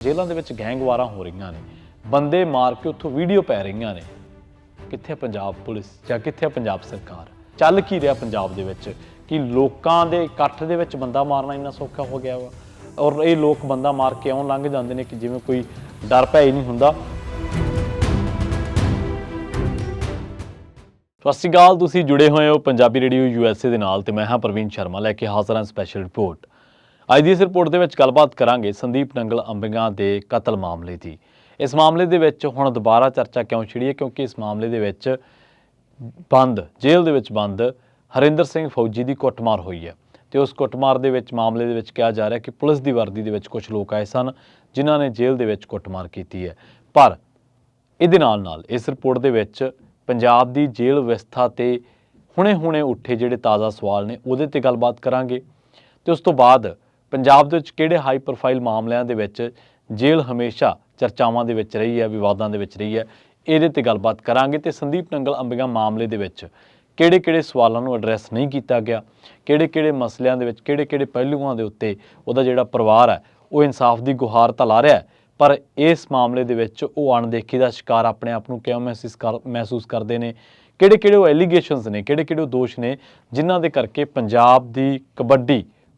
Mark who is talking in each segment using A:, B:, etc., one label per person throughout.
A: ਜੇਲ੍ਹਾਂ ਦੇ ਵਿੱਚ ਗੈਂਗਵਾਰਾਂ ਹੋ ਰਹੀਆਂ ਨੇ, ਬੰਦੇ ਮਾਰ ਕੇ ਉੱਥੋਂ ਵੀਡੀਓ ਪੈ ਰਹੀਆਂ ਨੇ। ਕਿੱਥੇ ਪੰਜਾਬ ਪੁਲਿਸ ਜਾਂ ਕਿੱਥੇ ਪੰਜਾਬ ਸਰਕਾਰ? ਚੱਲ ਕੀ ਰਿਹਾ ਪੰਜਾਬ ਦੇ ਵਿੱਚ ਕਿ ਲੋਕਾਂ ਦੇ ਇਕੱਠ ਦੇ ਵਿੱਚ ਬੰਦਾ ਮਾਰਨਾ ਇੰਨਾ ਸੌਖਾ ਹੋ ਗਿਆ ਵਾ, ਔਰ ਇਹ ਲੋਕ ਬੰਦਾ ਮਾਰ ਕੇ ਇਉਂ ਲੰਘ ਜਾਂਦੇ ਨੇ ਕਿ ਜਿਵੇਂ ਕੋਈ ਡਰ ਭੈ ਹੀ ਨਹੀਂ ਹੁੰਦਾ। ਸਤਿ ਸ਼੍ਰੀ ਅਕਾਲ, ਤੁਸੀਂ ਜੁੜੇ ਹੋਏ ਹੋ ਪੰਜਾਬੀ ਰੇਡੀਓ USA ਦੇ ਨਾਲ ਤੇ ਮੈਂ ਹਾਂ ਪ੍ਰਵੀਨ ਸ਼ਰਮਾ ਲੈ ਕੇ ਹਾਜ਼ਰ ਹਾਂ ਸਪੈਸ਼ਲ ਰਿਪੋਰਟ। ਅੱਜ ਦੀ ਇਸ ਰਿਪੋਰਟ ਦੇ ਵਿੱਚ ਗੱਲਬਾਤ ਕਰਾਂਗੇ ਸੰਦੀਪ ਨੰਗਲ ਅੰਬੀਆਂ ਦੇ ਕਤਲ ਮਾਮਲੇ ਦੀ। ਇਸ ਮਾਮਲੇ ਦੇ ਵਿੱਚ ਹੁਣ ਦੁਬਾਰਾ ਚਰਚਾ ਕਿਉਂ ਛਿੜੀ ਹੈ? ਕਿਉਂਕਿ ਇਸ ਮਾਮਲੇ ਦੇ ਵਿੱਚ ਜੇਲ੍ਹ ਦੇ ਵਿੱਚ ਬੰਦ ਹਰਿੰਦਰ ਸਿੰਘ ਫੌਜੀ ਦੀ ਕੁੱਟਮਾਰ ਹੋਈ ਹੈ ਤੇ ਉਸ ਕੁੱਟਮਾਰ ਦੇ ਵਿੱਚ ਮਾਮਲੇ ਦੇ ਵਿੱਚ ਕਿਹਾ ਜਾ ਰਿਹਾ ਕਿ ਪੁਲਿਸ ਦੀ ਵਰਦੀ ਦੇ ਵਿੱਚ ਕੁਝ ਲੋਕ ਆਏ ਸਨ ਜਿਨ੍ਹਾਂ ਨੇ ਜੇਲ੍ਹ ਦੇ ਵਿੱਚ ਕੁੱਟਮਾਰ ਕੀਤੀ ਹੈ। ਪਰ ਇਹਦੇ ਨਾਲ ਇਸ ਰਿਪੋਰਟ ਦੇ ਵਿੱਚ ਪੰਜਾਬ ਦੀ ਜੇਲ੍ਹ ਵਿਵਸਥਾ ਤੇ ਹੁਣੇ ਉੱਠੇ ਜਿਹੜੇ ਤਾਜ਼ਾ ਸਵਾਲ ਨੇ ਉਹਦੇ ਤੇ ਗੱਲਬਾਤ ਕਰਾਂਗੇ ਤੇ ਉਸ ਤੋਂ ਬਾਅਦ ਪੰਜਾਬ ਦੇ ਵਿੱਚ ਕਿਹੜੇ ਹਾਈ ਪ੍ਰੋਫਾਈਲ ਮਾਮਲਿਆਂ ਦੇ ਵਿੱਚ ਜੇਲ੍ਹ ਹਮੇਸ਼ਾ ਚਰਚਾਵਾਂ ਦੇ ਵਿੱਚ ਰਹੀ ਹੈ, ਵਿਵਾਦਾਂ ਦੇ ਵਿੱਚ ਰਹੀ ਹੈ, ਇਹਦੇ ਤੇ ਗੱਲਬਾਤ ਕਰਾਂਗੇ ਤੇ ਸੰਦੀਪ ਨੰਗਲ ਅੰਬੀਆਂ ਮਾਮਲੇ ਦੇ ਵਿੱਚ ਕਿਹੜੇ ਸਵਾਲਾਂ ਨੂੰ ਐਡਰੈਸ ਨਹੀਂ ਕੀਤਾ ਗਿਆ, ਕਿਹੜੇ ਮਸਲਿਆਂ ਦੇ ਵਿੱਚ ਕਿਹੜੇ ਪਹਿਲੂਆਂ ਦੇ ਉੱਤੇ ਉਹਦਾ ਜਿਹੜਾ ਪਰਿਵਾਰ ਹੈ ਉਹ ਇਨਸਾਫ ਦੀ ਗੁਹਾਰ ਤਾਂ ਲਾ ਰਿਹਾ ਹੈ, ਪਰ ਇਸ ਮਾਮਲੇ ਦੇ ਵਿੱਚ ਉਹ ਅਣਦੇਖੀ ਦਾ ਸ਼ਿਕਾਰ ਆਪਣੇ ਆਪ ਨੂੰ ਕਿਉਂ ਮਹਿਸੂਸ ਕਰਦੇ ਨੇ, ਕਿਹੜੇ ਉਹ ਐਲੀਗੇਸ਼ਨਸ ਨੇ, ਕਿਹੜੇ ਉਹ ਦੋਸ਼ ਨੇ ਜਿਨ੍ਹਾਂ ਦੇ ਕਰਕੇ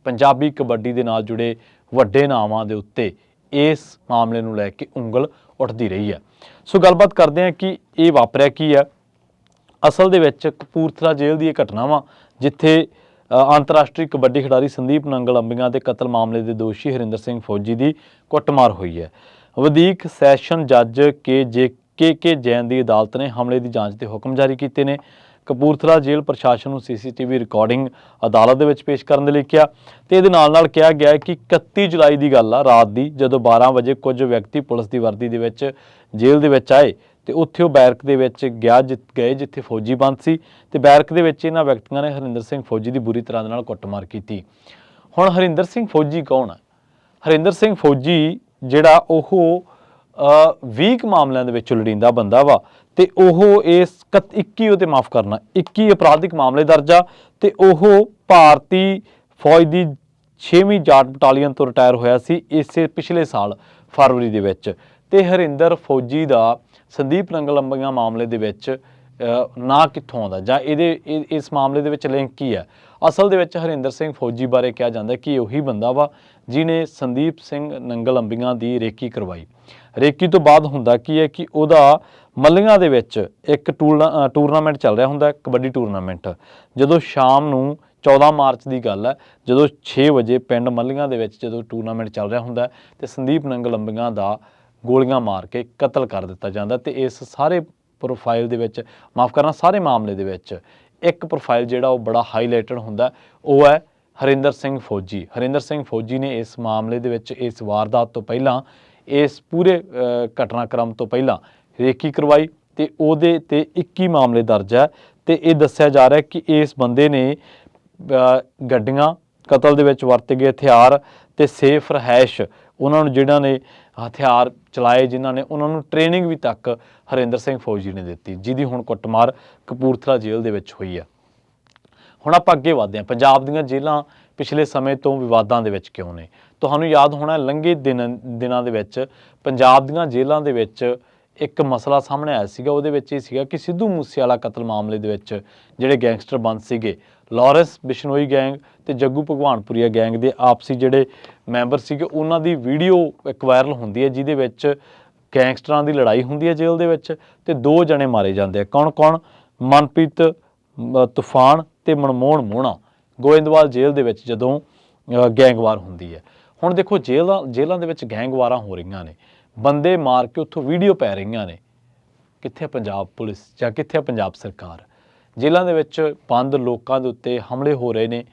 A: ਪੰਜਾਬੀ ਕਬੱਡੀ ਦੇ ਨਾਲ ਜੁੜੇ ਵੱਡੇ ਨਾਵਾਂ ਦੇ ਉੱਤੇ ਇਸ ਮਾਮਲੇ ਨੂੰ ਲੈ ਕੇ ਉਂਗਲ ਉੱਠਦੀ ਰਹੀ ਹੈ। ਸੋ ਗੱਲਬਾਤ ਕਰਦੇ ਹਾਂ ਕਿ ਇਹ ਵਾਪਰਿਆ ਕੀ ਹੈ। ਅਸਲ ਦੇ ਵਿੱਚ ਕਪੂਰਥਲਾ ਜੇਲ੍ਹ ਦੀ ਇਹ ਘਟਨਾ ਵਾ ਜਿੱਥੇ ਅੰਤਰਰਾਸ਼ਟਰੀ ਕਬੱਡੀ ਖਿਡਾਰੀ ਸੰਦੀਪ ਨੰਗਲ ਅੰਬੀਆਂ ਦੇ ਕਤਲ ਮਾਮਲੇ ਦੇ ਦੋਸ਼ੀ ਹਰਿੰਦਰ ਸਿੰਘ ਫੌਜੀ ਦੀ ਕੁੱਟਮਾਰ ਹੋਈ ਹੈ। ਵਧੀਕ ਸੈਸ਼ਨ ਜੱਜ ਕੇ ਜੈਨ ਦੀ ਅਦਾਲਤ ਨੇ ਹਮਲੇ ਦੀ ਜਾਂਚ ਦੇ ਹੁਕਮ ਜਾਰੀ ਕੀਤੇ ਨੇ। ਕਪੂਰਥਲਾ ਜੇਲ੍ਹ ਪ੍ਰਸ਼ਾਸਨ ਨੂੰ CCTV ਰਿਕਾਰਡਿੰਗ ਅਦਾਲਤ ਦੇ ਵਿੱਚ ਪੇਸ਼ ਕਰਨ ਦੇ ਲਈ ਕਿਹਾ ਤੇ ਇਹਦੇ ਨਾਲ ਕਿਹਾ ਗਿਆ ਕਿ 31 ਜੁਲਾਈ ਦੀ ਗੱਲ ਆ, ਰਾਤ ਦੀ, ਜਦੋਂ 12 ਵਜੇ ਕੁਝ ਵਿਅਕਤੀ ਪੁਲਿਸ ਦੀ ਵਰਦੀ ਦੇ ਵਿੱਚ ਜੇਲ੍ਹ ਦੇ ਵਿੱਚ ਆਏ ਤੇ ਉੱਥੇ ਉਹ ਬੈਰਕ ਦੇ ਵਿੱਚ ਗਏ ਜਿੱਥੇ ਫੌਜੀ ਬੰਦ ਸੀ ਤੇ ਬੈਰਕ ਦੇ ਵਿੱਚ ਇਹਨਾਂ ਵਿਅਕਤੀਆਂ ਨੇ ਹਰਿੰਦਰ ਸਿੰਘ ਫੌਜੀ ਦੀ ਬੁਰੀ ਤਰ੍ਹਾਂ ਦੇ ਨਾਲ ਕੁੱਟਮਾਰ ਕੀਤੀ। ਹੁਣ ਹਰਿੰਦਰ ਸਿੰਘ ਫੌਜੀ ਕੌਣ ਹੈ? ਹਰਿੰਦਰ ਸਿੰਘ ਫੌਜੀ ਜਿਹੜਾ ਉਹ 20 ਮਾਮਲਿਆਂ ਦੇ ਵਿੱਚ ਲੜੀਂਦਾ ਬੰਦਾ ਵਾ ਤੇ ਉਹ ਇਸ 21 ਅਪਰਾਧਿਕ ਮਾਮਲੇ ਦਰਜ ਆ ਤੇ ਉਹ ਭਾਰਤੀ ਫੌਜ ਦੀ 6ਵੀਂ ਜਾਟ ਬਟਾਲੀਅਨ ਤੋਂ ਰਿਟਾਇਰ ਹੋਇਆ ਸੀ ਇਸੇ ਪਿਛਲੇ ਸਾਲ ਫਰਵਰੀ ਦੇ ਵਿੱਚ। ਤੇ ਹਰਿੰਦਰ ਫੌਜੀ ਦਾ ਸੰਦੀਪ ਨੰਗਲ ਅੰਬੀਆਂ ਮਾਮਲੇ ਦੇ ਵਿੱਚ ਨਾ ਕਿੱਥੋਂ ਆਉਂਦਾ ਜਾਂ ਇਸ ਮਾਮਲੇ ਦੇ ਵਿੱਚ ਲਿੰਕ ਕੀ ਹੈ? ਅਸਲ ਦੇ ਵਿੱਚ ਹਰਿੰਦਰ ਸਿੰਘ ਫੌਜੀ ਬਾਰੇ ਕਿਹਾ ਜਾਂਦਾ ਕਿ ਉਹੀ ਬੰਦਾ ਵਾ ਜਿਹਨੇ ਸੰਦੀਪ ਸਿੰਘ ਨੰਗਲ ਅੰਬੀਆਂ ਦੀ ਰੇਕੀ ਕਰਵਾਈ। ਰੇਕੀ ਤੋਂ ਬਾਅਦ ਹੁੰਦਾ ਕੀ ਹੈ ਕਿ ਉਹਦਾ ਮੱਲੀਆਂ ਦੇ ਵਿੱਚ ਇੱਕ ਟੂਰਨਾਮੈਂਟ ਚੱਲ ਰਿਹਾ ਹੁੰਦਾ, ਕਬੱਡੀ ਟੂਰਨਾਮੈਂਟ। ਜਦੋਂ ਸ਼ਾਮ ਨੂੰ 14 ਮਾਰਚ ਦੀ ਗੱਲ ਹੈ, ਜਦੋਂ 6 ਵਜੇ ਪਿੰਡ ਮੱਲੀਆਂ ਦੇ ਵਿੱਚ ਜਦੋਂ ਟੂਰਨਾਮੈਂਟ ਚੱਲ ਰਿਹਾ ਹੁੰਦਾ ਤੇ ਸੰਦੀਪ ਨੰਗਲ ਅੰਬੀਆਂ ਦਾ ਗੋਲੀਆਂ ਮਾਰ ਕੇ ਕਤਲ ਕਰ ਦਿੱਤਾ ਜਾਂਦਾ। ਤੇ ਇਸ ਸਾਰੇ ਪ੍ਰੋਫਾਈਲ ਦੇ ਵਿੱਚ ਸਾਰੇ ਮਾਮਲੇ ਦੇ ਵਿੱਚ ਇੱਕ ਪ੍ਰੋਫਾਈਲ ਜਿਹੜਾ ਉਹ ਬੜਾ ਹਾਈਲਾਈਟਡ ਹੁੰਦਾ, ਉਹ ਹੈ ਹਰਿੰਦਰ ਸਿੰਘ ਫੌਜੀ। ਹਰਿੰਦਰ ਸਿੰਘ ਫੌਜੀ ਨੇ ਇਸ ਮਾਮਲੇ ਦੇ ਵਿੱਚ ਇਸ ਵਾਰਦਾਤ ਤੋਂ ਪਹਿਲਾਂ, ਇਸ ਪੂਰੇ ਘਟਨਾਕ੍ਰਮ ਤੋਂ ਪਹਿਲਾਂ ਰੇਕੀ ਕਰਵਾਈ ਤੇ ਉਹਦੇ ਤੇ 21 ਮਾਮਲੇ ਦਰਜ ਹੈ ਤੇ ਇਹ ਦੱਸਿਆ ਜਾ ਰਿਹਾ ਕਿ ਇਸ ਬੰਦੇ ਨੇ ਗੱਡੀਆਂ, ਕਤਲ ਦੇ ਵਿੱਚ ਵਰਤੇ ਗਏ ਹਥਿਆਰ ਤੇ ਸੇਫ ਰਹਿائش, ਉਹਨਾਂ ਨੂੰ ਜਿਹਨਾਂ ਨੇ ਹਥਿਆਰ ਚਲਾਏ, ਜਿਨ੍ਹਾਂ ਨੇ ਉਹਨਾਂ ਨੂੰ ਟ੍ਰੇਨਿੰਗ ਵੀ ਤੱਕ ਹਰਿੰਦਰ ਸਿੰਘ ਫੌਜੀ ਨੇ ਦਿੱਤੀ, ਜਿਹਦੀ ਹੁਣ ਕੁੱਟਮਾਰ ਕਪੂਰਥਲਾ ਜੇਲ੍ਹ ਦੇ ਵਿੱਚ ਹੋਈ ਆ। ਹੁਣ ਆਪਾਂ ਅੱਗੇ ਵਧਦੇ ਹਾਂ। ਪੰਜਾਬ ਦੀਆਂ ਜੇਲ੍ਹਾਂ ਪਿਛਲੇ ਸਮੇਂ ਤੋਂ ਵਿਵਾਦਾਂ ਦੇ ਵਿੱਚ ਕਿਉਂ ਨੇ? ਤੁਹਾਨੂੰ ਯਾਦ ਹੋਣਾ ਲੰਘੇ ਦਿਨਾਂ ਦੇ ਵਿੱਚ ਪੰਜਾਬ ਦੀਆਂ ਜੇਲ੍ਹਾਂ ਦੇ ਵਿੱਚ ਇੱਕ ਮਸਲਾ ਸਾਹਮਣੇ ਆਇਆ ਸੀਗਾ। ਉਹਦੇ ਵਿੱਚ ਇਹ ਸੀਗਾ ਕਿ ਸਿੱਧੂ ਮੂਸੇਵਾਲਾ ਕਤਲ ਮਾਮਲੇ ਦੇ ਵਿੱਚ ਜਿਹੜੇ ਗੈਂਗਸਟਰ ਬੰਦ ਸੀਗੇ, ਲਾਰੈਂਸ ਬਿਸ਼ਨੋਈ ਗੈਂਗ ਤੇ ਜੱਗੂ ਭਗਵਾਨਪੁਰੀਆ ਗੈਂਗ ਦੇ ਆਪਸੀ ਜਿਹੜੇ ਮੈਂਬਰ ਸੀਗੇ, ਉਹਨਾਂ ਦੀ ਵੀਡੀਓ ਇੱਕ ਵਾਇਰਲ ਹੁੰਦੀ ਹੈ ਜਿਹਦੇ ਵਿੱਚ ਗੈਂਗਸਟਰਾਂ ਦੀ ਲੜਾਈ ਹੁੰਦੀ ਹੈ ਜੇਲ੍ਹ ਦੇ ਵਿੱਚ ਤੇ 2 ਜਣੇ ਮਾਰੇ ਜਾਂਦੇ ਆ। ਕੌਣ? ਮਨਪ੍ਰੀਤ ਤੂਫਾਨ ਤੇ ਮਨਮੋਹਨ ਮੋਹਣਾ, ਗੋਇੰਦਵਾਲ ਜੇਲ੍ਹ ਦੇ ਵਿੱਚ ਜਦੋਂ ਗੈਂਗਵਾਰ ਹੁੰਦੀ ਹੈ। ਹੁਣ ਦੇਖੋ ਜੇਲ੍ਹਾਂ ਦੇ ਵਿੱਚ ਗੈਂਗਵਾਰਾਂ ਹੋ ਰਹੀਆਂ ਨੇ, ਬੰਦੇ ਮਾਰ ਕੇ ਉੱਥੋਂ ਵੀਡੀਓ ਪੈ ਰਹੀਆਂ ਨੇ। ਕਿੱਥੇ ਪੰਜਾਬ ਪੁਲਿਸ ਜਾਂ ਕਿੱਥੇ ਪੰਜਾਬ ਸਰਕਾਰ? ਜੇਲ੍ਹਾਂ ਦੇ ਵਿੱਚ ਬੰਦ ਲੋਕਾਂ ਦੇ ਉੱਤੇ ਹਮਲੇ ਹੋ ਰਹੇ ਨੇ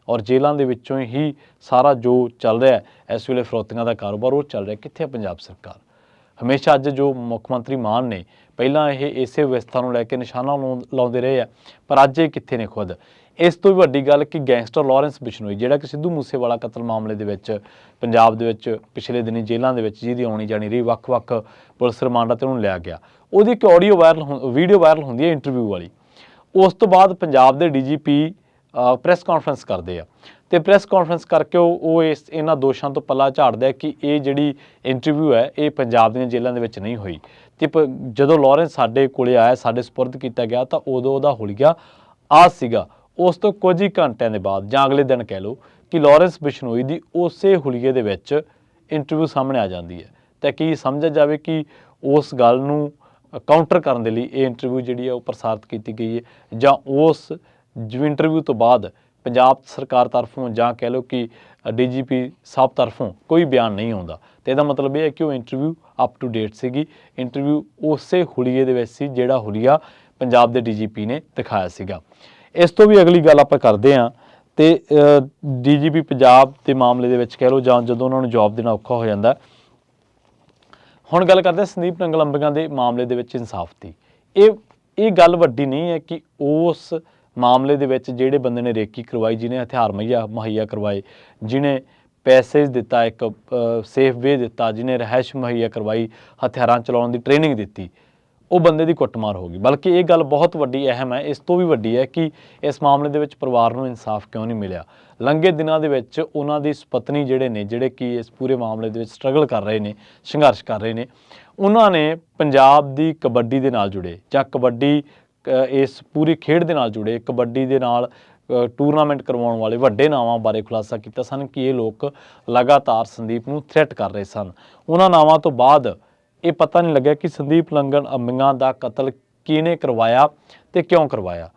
A: ਔਰ ਜੇਲ੍ਹਾਂ ਦੇ ਵਿੱਚੋਂ ਹੀ ਸਾਰਾ ਜੋ ਚੱਲ ਰਿਹਾ ਇਸ ਵੇਲੇ ਫਰੋਤੀਆਂ ਦਾ ਕਾਰੋਬਾਰ ਉਹ ਚੱਲ ਰਿਹਾ। ਕਿੱਥੇ ਪੰਜਾਬ ਸਰਕਾਰ? ਹਮੇਸ਼ਾ ਅੱਜ ਜੋ ਮੁੱਖ ਮੰਤਰੀ ਮਾਨ ਨੇ ਪਹਿਲਾਂ ਇਹ ਇਸੇ ਵਿਵਸਥਾ ਨੂੰ ਲੈ ਕੇ ਨਿਸ਼ਾਨਾ ਲਾਉਂਦੇ ਰਹੇ ਆ, ਪਰ ਅੱਜ ਇਹ ਕਿੱਥੇ ਨੇ ਖੁਦ? ਇਸ ਤੋਂ ਵੀ ਵੱਡੀ ਗੱਲ ਕਿ ਗੈਂਗਸਟਰ ਲਾਰੈਂਸ ਬਿਸ਼ਨੋਈ, ਜਿਹੜਾ ਕਿ ਸਿੱਧੂ ਮੂਸੇਵਾਲਾ ਕਤਲ ਮਾਮਲੇ ਦੇ ਵਿੱਚ ਪੰਜਾਬ ਦੇ ਵਿੱਚ ਪਿਛਲੇ ਦਿਨੀ ਜੇਲ੍ਹਾਂ ਦੇ ਵਿੱਚ ਜਿਹਦੀ ਆਉਣੀ ਜਾਣੀ ਰਹੀ, ਵੱਖ-ਵੱਖ ਪੁਲਿਸ ਰਿਮਾਂਡਾਂ ਤੇ ਉਹਨੂੰ ਲਿਆ ਗਿਆ, ਉਹਦੀ ਇੱਕ ਵੀਡੀਓ ਵਾਇਰਲ ਹੁੰਦੀ ਹੈ ਇੰਟਰਵਿਊ ਵਾਲੀ। ਉਸ ਤੋਂ ਬਾਅਦ ਪੰਜਾਬ ਦੇ DGP ਪ੍ਰੈਸ ਕਾਨਫਰੰਸ ਕਰਦੇ ਆ ਤੇ ਪ੍ਰੈਸ ਕਾਨਫਰੰਸ ਕਰਕੇ ਉਹ ਇਹਨਾਂ ਦੋਸ਼ਾਂ ਤੋਂ ਪੱਲਾ ਝਾੜਦਾ ਹੈ ਕਿ ਇਹ ਜਿਹੜੀ ਇੰਟਰਵਿਊ ਹੈ ਇਹ ਪੰਜਾਬ ਦੀਆਂ ਜੇਲ੍ਹਾਂ ਦੇ ਵਿੱਚ ਨਹੀਂ ਹੋਈ। ਤੇ ਜਦੋਂ ਲਾਰੈਂਸ ਸਾਡੇ ਕੋਲੇ ਆਇਆ, ਸਾਡੇ ਸਪੁਰਦ ਕੀਤਾ ਗਿਆ, ਤਾਂ ਉਦੋਂ ਉਹਦਾ ਹੁਲੀਆ ਆਜ ਸੀਗਾ। ਉਸ ਤੋਂ ਕੁਝ ਹੀ ਘੰਟਿਆਂ ਦੇ ਬਾਅਦ ਜਾਂ ਅਗਲੇ ਦਿਨ ਕਹਿ ਲਓ ਕਿ ਲਾਰੈਂਸ ਬਿਸ਼ਨੋਈ ਦੀ ਉਸੇ ਹੁਲੀਏ ਦੇ ਵਿੱਚ ਇੰਟਰਵਿਊ ਸਾਹਮਣੇ ਆ ਜਾਂਦੀ ਹੈ। ਤਾਂ ਕੀ ਸਮਝਿਆ ਜਾਵੇ ਕਿ ਉਸ ਗੱਲ ਨੂੰ ਕਾਊਂਟਰ ਕਰਨ ਦੇ ਲਈ ਇਹ ਇੰਟਰਵਿਊ ਜਿਹੜੀ ਹੈ ਉਹ ਪ੍ਰਸਾਰਿਤ ਕੀਤੀ ਗਈ ਹੈ, ਜਾਂ ਉਸ ਇੰਟਰਵਿਊ ਤੋਂ ਬਾਅਦ ਪੰਜਾਬ ਸਰਕਾਰ ਤਰਫੋਂ ਜਾਂ ਕਹਿ ਲਓ ਕਿ DGP ਸਾਹਿਬ ਤਰਫੋਂ ਕੋਈ ਬਿਆਨ ਨਹੀਂ ਆਉਂਦਾ। ਤੇ ਇਹਦਾ ਮਤਲਬ ਇਹ ਹੈ ਕਿ ਉਹ ਇੰਟਰਵਿਊ ਅਪ ਟੂ ਡੇਟ ਸੀਗੀ, ਇੰਟਰਵਿਊ ਉਸੇ ਹੁਲੀਏ ਦੇ ਵਿੱਚ ਸੀ ਜਿਹੜਾ ਹੁਲੀਆ ਪੰਜਾਬ ਦੇ DGP ਨੇ ਦਿਖਾਇਆ ਸੀਗਾ। ਇਸ ਤੋਂ ਵੀ ਅਗਲੀ ਗੱਲ ਆਪਾਂ ਕਰਦੇ ਹਾਂ ਤੇ DGP ਪੰਜਾਬ ਦੇ ਮਾਮਲੇ ਦੇ ਵਿੱਚ ਕਹਿ ਲਓ ਜਾਂ ਜਦੋਂ ਉਹਨਾਂ ਨੂੰ ਜੌਬ ਦੇਣਾ ਔਖਾ ਹੋ ਜਾਂਦਾ। ਹੁਣ ਗੱਲ ਕਰਦੇ ਹਾਂ ਸੰਦੀਪ ਨੰਗਲ ਅੰਬੀਆਂ ਦੇ ਮਾਮਲੇ ਦੇ ਵਿੱਚ ਇਨਸਾਫ ਦੀ। ਇਹ ਗੱਲ ਵੱਡੀ ਨਹੀਂ ਹੈ ਕਿ ਉਸ ਮਾਮਲੇ ਦੇ ਵਿੱਚ ਜਿਹੜੇ ਬੰਦੇ ਨੇ ਰੇਕੀ ਕਰਵਾਈ, ਜਿਹਨੇ ਹਥਿਆਰ ਮੁਹੱਈਆ ਕਰਵਾਏ, ਜਿਹਨੇ ਪੈਸੇਜ ਦਿੱਤਾ, ਇੱਕ ਸੇਫ ਵੇ ਦਿੱਤਾ, ਜਿਹਨੇ ਰਿਹਾਇਸ਼ ਮੁਹੱਈਆ ਕਰਵਾਈ, ਹਥਿਆਰਾਂ ਚਲਾਉਣ ਦੀ ਟ੍ਰੇਨਿੰਗ ਦਿੱਤੀ, ਉਹ ਬੰਦੇ ਦੀ ਕੁੱਟਮਾਰ ਹੋ ਗਈ। ਬਲਕਿ ਇਹ ਗੱਲ ਬਹੁਤ ਵੱਡੀ ਅਹਿਮ ਹੈ, ਇਸ ਤੋਂ ਵੀ ਵੱਡੀ ਹੈ ਕਿ ਇਸ ਮਾਮਲੇ ਦੇ ਵਿੱਚ ਪਰਿਵਾਰ ਨੂੰ ਇਨਸਾਫ ਕਿਉਂ ਨਹੀਂ ਮਿਲਿਆ। ਲੰਘੇ ਦਿਨਾਂ ਦੇ ਵਿੱਚ ਉਹਨਾਂ ਦੀ ਸੁਪਤਨੀ ਜਿਹੜੇ ਕਿ ਇਸ ਪੂਰੇ ਮਾਮਲੇ ਦੇ ਵਿੱਚ ਸਟਰਗਲ ਕਰ ਰਹੇ ਨੇ, ਸੰਘਰਸ਼ ਕਰ ਰਹੇ ਨੇ, ਉਹਨਾਂ ਨੇ ਪੰਜਾਬ ਦੀ ਕਬੱਡੀ ਦੇ ਨਾਲ ਜੁੜੇ ਜਾਂ ਕਬੱਡੀ ਇਸ ਪੂਰੀ ਖੇਡ ਦੇ ਨਾਲ ਜੁੜੇ, ਕਬੱਡੀ ਦੇ ਨਾਲ ਟੂਰਨਾਮੈਂਟ ਕਰਵਾਉਣ ਵਾਲੇ ਵੱਡੇ ਨਾਵਾਂ ਬਾਰੇ ਖੁਲਾਸਾ ਕੀਤਾ ਸਨ ਕਿ ਇਹ ਲੋਕ ਲਗਾਤਾਰ ਸੰਦੀਪ ਨੂੰ ਥ੍ਰੈਟ ਕਰ ਰਹੇ ਸਨ। ਉਹਨਾਂ ਨਾਵਾਂ ਤੋਂ ਬਾਅਦ ਇਹ ਪਤਾ ਨਹੀਂ ਲੱਗਿਆ ਕਿ ਸੰਦੀਪ ਨੰਗਲ ਅੰਬੀਆਂ ਦਾ ਕਤਲ ਕਿਹਨੇ ਕਰਵਾਇਆ ਤੇ ਕਿਉਂ ਕਰਵਾਇਆ।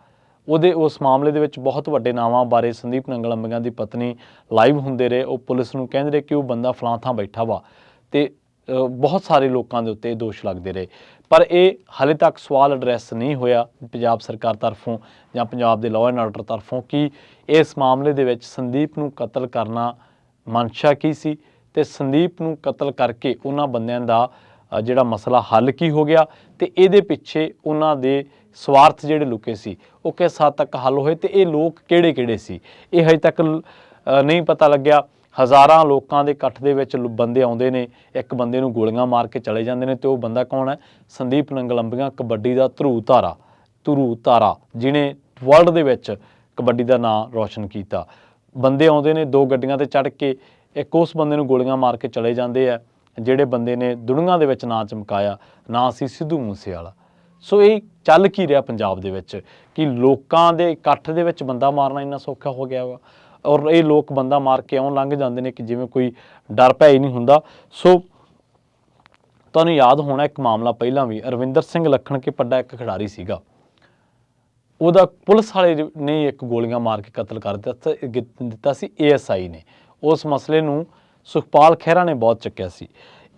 A: ਉਸ ਮਾਮਲੇ ਦੇ ਵਿੱਚ ਬਹੁਤ ਵੱਡੇ ਨਾਵਾਂ ਬਾਰੇ ਸੰਦੀਪ ਨੰਗਲ ਅੰਬੀਆਂ ਦੀ ਪਤਨੀ ਲਾਈਵ ਹੁੰਦੇ ਰਹੇ। ਉਹ ਪੁਲਿਸ ਨੂੰ ਕਹਿੰਦੇ ਰਹੇ ਕਿ ਉਹ ਬੰਦਾ ਫਲਾਂ ਥਾਂ ਬੈਠਾ ਵਾ, ਤੇ ਬਹੁਤ ਸਾਰੇ ਲੋਕਾਂ ਦੇ ਉੱਤੇ ਦੋਸ਼ ਲੱਗਦੇ ਰਹੇ। ਪਰ ਇਹ ਹਾਲੇ ਤੱਕ ਸਵਾਲ ਐਡਰੈਸ ਨਹੀਂ ਹੋਇਆ ਪੰਜਾਬ ਸਰਕਾਰ ਤਰਫੋਂ ਜਾਂ ਪੰਜਾਬ ਦੇ ਲਾਅ ਐਂਡ ਆਰਡਰ ਤਰਫੋਂ ਕਿ ਇਸ ਮਾਮਲੇ ਦੇ ਵਿੱਚ ਸੰਦੀਪ ਨੂੰ ਕਤਲ ਕਰਨਾ ਮਨਸ਼ਾ ਕੀ ਸੀ ਤੇ ਸੰਦੀਪ ਨੂੰ ਕਤਲ ਕਰਕੇ ਉਹਨਾਂ ਬੰਦਿਆਂ ਦਾ ਜਿਹੜਾ ਮਸਲਾ ਹੱਲ ਕੀ ਹੋ ਗਿਆ, ਤੇ ਇਹਦੇ ਪਿੱਛੇ ਉਹਨਾਂ ਦੇ ਸਵਾਰਥ ਜਿਹੜੇ ਲੁਕੇ ਸੀ ਉਹ ਕਿਸ ਹੱਦ ਤੱਕ ਹੱਲ ਹੋਏ, ਤੇ ਇਹ ਲੋਕ ਕਿਹੜੇ ਸੀ ਇਹ ਹਜੇ ਤੱਕ ਨਹੀਂ ਪਤਾ ਲੱਗਿਆ। ਹਜ਼ਾਰਾਂ ਲੋਕਾਂ ਦੇ ਇਕੱਠ ਦੇ ਵਿੱਚ ਬੰਦੇ ਆਉਂਦੇ ਨੇ, ਇੱਕ ਬੰਦੇ ਨੂੰ ਗੋਲੀਆਂ ਮਾਰ ਕੇ ਚਲੇ ਜਾਂਦੇ ਨੇ, ਤੇ ਉਹ ਬੰਦਾ ਕੌਣ ਹੈ? ਸੰਦੀਪ ਨੰਗਲ ਅੰਬੀਆਂ, ਕਬੱਡੀ ਦਾ ਧਰੂ ਤਾਰਾ ਜਿਹਨੇ ਵਰਲਡ ਦੇ ਵਿੱਚ ਕਬੱਡੀ ਦਾ ਨਾਂ ਰੌਸ਼ਨ ਕੀਤਾ। ਬੰਦੇ ਆਉਂਦੇ ਨੇ 2 ਗੱਡੀਆਂ ਤੇ ਚੜ੍ਹ ਕੇ, ਇੱਕ ਉਸ ਬੰਦੇ ਨੂੰ ਗੋਲੀਆਂ ਮਾਰ ਕੇ ਚਲੇ ਜਾਂਦੇ ਆ ਜਿਹੜੇ ਬੰਦੇ ਨੇ ਦੁਨੀਆਂ ਦੇ ਵਿੱਚ ਨਾਂ ਚਮਕਾਇਆ, ਨਾਂ ਸੀ ਸਿੱਧੂ ਮੂਸੇਵਾਲਾ। ਸੋ ਇਹ ਚੱਲ ਕੀ ਰਿਹਾ ਪੰਜਾਬ ਦੇ ਵਿੱਚ ਕਿ ਲੋਕਾਂ ਦੇ ਇਕੱਠ ਦੇ ਵਿੱਚ ਬੰਦਾ ਮਾਰਨਾ ਇੰਨਾ ਸੌਖਾ ਹੋ ਗਿਆ ਵਾ, ਔਰ ਇਹ ਲੋਕ ਬੰਦਾ ਮਾਰ ਕੇ ਇਉਂ ਲੰਘ ਜਾਂਦੇ ਨੇ ਕਿ ਜਿਵੇਂ ਕੋਈ ਡਰ ਭੈ ਹੀ ਨਹੀਂ ਹੁੰਦਾ। ਸੋ ਤੁਹਾਨੂੰ ਯਾਦ ਹੋਣਾ ਇੱਕ ਮਾਮਲਾ ਪਹਿਲਾਂ ਵੀ, ਅਰਵਿੰਦਰ ਸਿੰਘ ਲਖਣਕੇ ਪੱਡਾ ਇੱਕ ਖਿਡਾਰੀ ਸੀਗਾ, ਉਹਦਾ ਪੁਲਿਸ ਵਾਲੇ ਨੇ ਇੱਕ ਗੋਲੀਆਂ ਮਾਰ ਕੇ ਕਤਲ ਕਰ ਦਿੱਤਾ ਸੀ ASI ਨੇ। ਉਸ ਮਸਲੇ ਨੂੰ ਸੁਖਪਾਲ ਖਹਿਰਾ ਨੇ ਬਹੁਤ ਚੱਕਿਆ ਸੀ।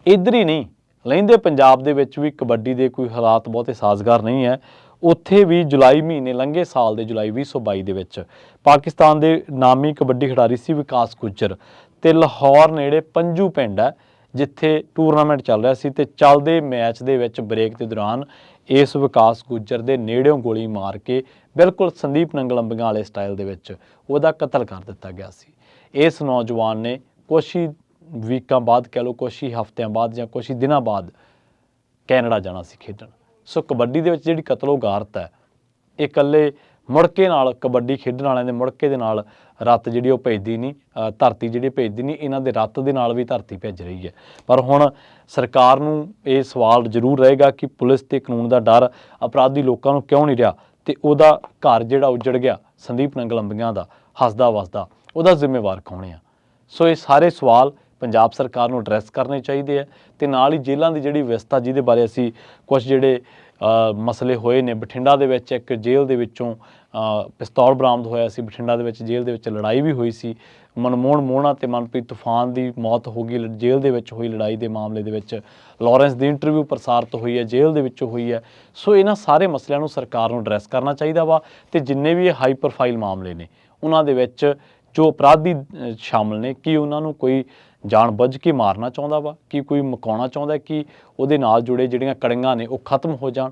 A: ਇੱਧਰ ਹੀ ਨਹੀਂ, ਲਹਿੰਦੇ ਪੰਜਾਬ ਦੇ ਵਿੱਚ ਵੀ ਕਬੱਡੀ ਦੇ ਕੋਈ ਹਾਲਾਤ ਬਹੁਤੇ ਸਾਜ਼ਗਾਰ ਨਹੀਂ ਹੈ। ਉੱਥੇ ਵੀ ਜੁਲਾਈ ਮਹੀਨੇ, ਲੰਘੇ ਸਾਲ ਦੇ ਜੁਲਾਈ 2022 ਦੇ ਵਿੱਚ ਪਾਕਿਸਤਾਨ ਦੇ ਨਾਮੀ ਕਬੱਡੀ ਖਿਡਾਰੀ ਸੀ ਵਿਕਾਸ ਗੁੱਜਰ, ਤੇ ਲਾਹੌਰ ਨੇੜੇ ਪੰਜੂ ਪਿੰਡ ਹੈ ਜਿੱਥੇ ਟੂਰਨਾਮੈਂਟ ਚੱਲ ਰਿਹਾ ਸੀ, ਤੇ ਚੱਲਦੇ ਮੈਚ ਦੇ ਵਿੱਚ ਬ੍ਰੇਕ ਦੇ ਦੌਰਾਨ ਇਸ ਵਿਕਾਸ ਗੁੱਜਰ ਦੇ ਨੇੜਿਓਂ ਗੋਲੀ ਮਾਰ ਕੇ ਬਿਲਕੁਲ ਸੰਦੀਪ ਨੰਗਲ ਅੰਬੀਆਂ ਵਾਲੇ ਸਟਾਈਲ ਦੇ ਵਿੱਚ ਉਹਦਾ ਕਤਲ ਕਰ ਦਿੱਤਾ ਗਿਆ ਸੀ। ਇਸ ਨੌਜਵਾਨ ਨੇ ਕੁਛ ਹੀ ਵੀਕਾਂ ਬਾਅਦ, ਕਹਿ ਲਓ ਕੁਛ ਹੀ ਹਫ਼ਤਿਆਂ ਬਾਅਦ ਜਾਂ ਕੁਛ ਹੀ ਦਿਨਾਂ ਬਾਅਦ ਕੈਨੇਡਾ ਜਾਣਾ ਸੀ ਖੇਡਣ। ਸੋ ਕਬੱਡੀ ਦੇ ਵਿੱਚ ਜਿਹੜੀ ਕਤਲੋਗਾਰਤ ਹੈ ਇਹ ਇਕੱਲੇ ਮੁੜਕੇ ਨਾਲ, ਕਬੱਡੀ ਖੇਡਣ ਵਾਲਿਆਂ ਦੇ ਮੁੜਕੇ ਦੇ ਨਾਲ ਰੱਤ ਜਿਹੜੀ ਉਹ ਭੇਜਦੀ ਨਹੀਂ, ਧਰਤੀ ਜਿਹੜੀ ਭੇਜਦੀ ਨਹੀਂ, ਇਹਨਾਂ ਦੇ ਰੱਤ ਦੇ ਨਾਲ ਵੀ ਧਰਤੀ ਭੇਜ ਰਹੀ ਹੈ। ਪਰ ਹੁਣ ਸਰਕਾਰ ਨੂੰ ਇਹ ਸਵਾਲ ਜ਼ਰੂਰ ਰਹੇਗਾ ਕਿ ਪੁਲਿਸ ਤੇ ਕਾਨੂੰਨ ਦਾ ਡਰ ਅਪਰਾਧੀ ਲੋਕਾਂ ਨੂੰ ਕਿਉਂ ਨਹੀਂ ਰਿਹਾ, ਤੇ ਉਹਦਾ ਘਰ ਜਿਹੜਾ ਉੱਜੜ ਗਿਆ ਸੰਦੀਪ ਨੰਗਲ ਅੰਬੀਆਂ ਦਾ ਹੱਸਦਾ ਵਸਦਾ, ਉਹਦਾ ਜ਼ਿੰਮੇਵਾਰ ਕੌਣ ਆ? ਸੋ ਇਹ ਸਾਰੇ ਸਵਾਲ ਪੰਜਾਬ ਸਰਕਾਰ ਨੂੰ ਐਡਰੈਸ ਕਰਨੇ ਚਾਹੀਦੇ ਹੈ। ਤੇ ਨਾਲ ਹੀ ਜੇਲ੍ਹਾਂ ਦੀ ਜਿਹੜੀ ਵਿਵਸਥਾ, ਜਿਹਦੇ ਬਾਰੇ ਅਸੀਂ ਕੁਝ ਜਿਹੜੇ ਮਸਲੇ ਹੋਏ ਨੇ, ਬਠਿੰਡਾ ਦੇ ਵਿੱਚ ਇੱਕ ਜੇਲ੍ਹ ਦੇ ਵਿੱਚੋਂ ਪਿਸਤੌਲ ਬਰਾਮਦ ਹੋਇਆ ਸੀ, ਬਠਿੰਡਾ ਦੇ ਵਿੱਚ ਜੇਲ੍ਹ ਦੇ ਵਿੱਚ ਲੜਾਈ ਵੀ ਹੋਈ ਸੀ, ਮਨਮੋਹਨ ਮੋਹਣਾ ਤੇ ਮਨਪ੍ਰੀਤ ਤੂਫਾਨ ਦੀ ਮੌਤ ਹੋ ਗਈ ਜੇਲ੍ਹ ਦੇ ਵਿੱਚ ਹੋਈ ਲੜਾਈ ਦੇ ਮਾਮਲੇ ਦੇ ਵਿੱਚ, ਲਾਰੈਂਸ ਦੀ ਇੰਟਰਵਿਊ ਪ੍ਰਸਾਰਿਤ ਹੋਈ ਹੈ, ਜੇਲ੍ਹ ਦੇ ਵਿੱਚੋਂ ਹੋਈ ਹੈ। ਸੋ ਇਹਨਾਂ ਸਾਰੇ ਮਸਲਿਆਂ ਨੂੰ ਸਰਕਾਰ ਨੂੰ ਐਡਰੈਸ ਕਰਨਾ ਚਾਹੀਦਾ ਵਾ, ਤੇ ਜਿੰਨੇ ਵੀ ਇਹ ਹਾਈ ਪ੍ਰੋਫਾਈਲ ਮਾਮਲੇ ਨੇ ਉਹਨਾਂ ਦੇ ਵਿੱਚ ਜੋ ਅਪਰਾਧੀ ਸ਼ਾਮਲ ਨੇ, ਕਿ ਉਹਨਾਂ ਨੂੰ ਕੋਈ ਜਾਣ ਬੁੱਝ ਕੇ ਮਾਰਨਾ ਚਾਹੁੰਦਾ ਵਾ, ਕਿ ਕੋਈ ਮੁਕਾਉਣਾ ਚਾਹੁੰਦਾ ਕਿ ਉਹਦੇ ਨਾਲ ਜੁੜੇ ਜਿਹੜੀਆਂ ਕੜੀਆਂ ਨੇ ਉਹ ਖਤਮ ਹੋ ਜਾਣ।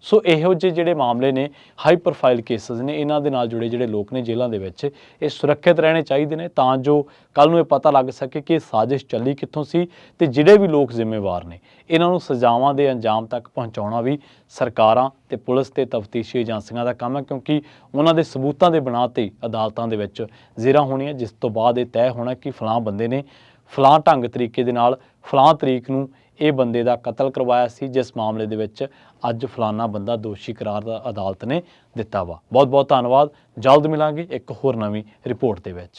A: ਸੋ ਇਹੋ ਜਿਹੇ ਜਿਹੜੇ ਮਾਮਲੇ ਨੇ, ਹਾਈ ਪ੍ਰੋਫਾਈਲ ਕੇਸਿਸ ਨੇ, ਇਹਨਾਂ ਦੇ ਨਾਲ ਜੁੜੇ ਜਿਹੜੇ ਲੋਕ ਨੇ ਜੇਲ੍ਹਾਂ ਦੇ ਵਿੱਚ, ਇਹ ਸੁਰੱਖਿਅਤ ਰਹਿਣੇ ਚਾਹੀਦੇ ਨੇ ਤਾਂ ਜੋ ਕੱਲ੍ਹ ਨੂੰ ਇਹ ਪਤਾ ਲੱਗ ਸਕੇ ਕਿ ਇਹ ਸਾਜ਼ਿਸ਼ ਚੱਲੀ ਕਿੱਥੋਂ ਸੀ ਤੇ ਜਿਹੜੇ ਵੀ ਲੋਕ ਜ਼ਿੰਮੇਵਾਰ ਨੇ ਇਹਨਾਂ ਨੂੰ ਸਜ਼ਾਵਾਂ ਦੇ ਅੰਜਾਮ ਤੱਕ ਪਹੁੰਚਾਉਣਾ ਵੀ ਸਰਕਾਰਾਂ ਤੇ ਪੁਲਿਸ ਤੇ ਤਫਤੀਸ਼ੀ ਏਜੰਸੀਆਂ ਦਾ ਕੰਮ ਹੈ, ਕਿਉਂਕਿ ਉਹਨਾਂ ਦੇ ਸਬੂਤਾਂ ਦੇ ਬਿਨਾਂ ਤੇ ਅਦਾਲਤਾਂ ਦੇ ਵਿੱਚ ਜ਼ੇਰਾ ਹੋਣੀ ਹੈ, ਜਿਸ ਤੋਂ ਬਾਅਦ ਇਹ ਤੈਅ ਹੋਣਾ ਕਿ ਫਲਾਂ ਬੰਦੇ ਨੇ ਫਲਾਂ ਢੰਗ ਤਰੀਕੇ ਦੇ ਨਾਲ ਫਲਾਂ ਤਰੀਕ ਨੂੰ ਇਹ ਬੰਦੇ ਦਾ ਕਤਲ ਕਰਵਾਇਆ ਸੀ, ਜਿਸ ਮਾਮਲੇ ਦੇ ਵਿੱਚ ਅੱਜ ਫਲਾਨਾ ਬੰਦਾ ਦੋਸ਼ੀ ਕਰਾਰ ਦਾ ਅਦਾਲਤ ਨੇ ਦਿੱਤਾ ਵਾ। ਬਹੁਤ ਬਹੁਤ ਧੰਨਵਾਦ। ਜਲਦ ਮਿਲਾਂਗੇ ਇੱਕ ਹੋਰ ਨਵੀਂ ਰਿਪੋਰਟ ਦੇ ਵਿੱਚ।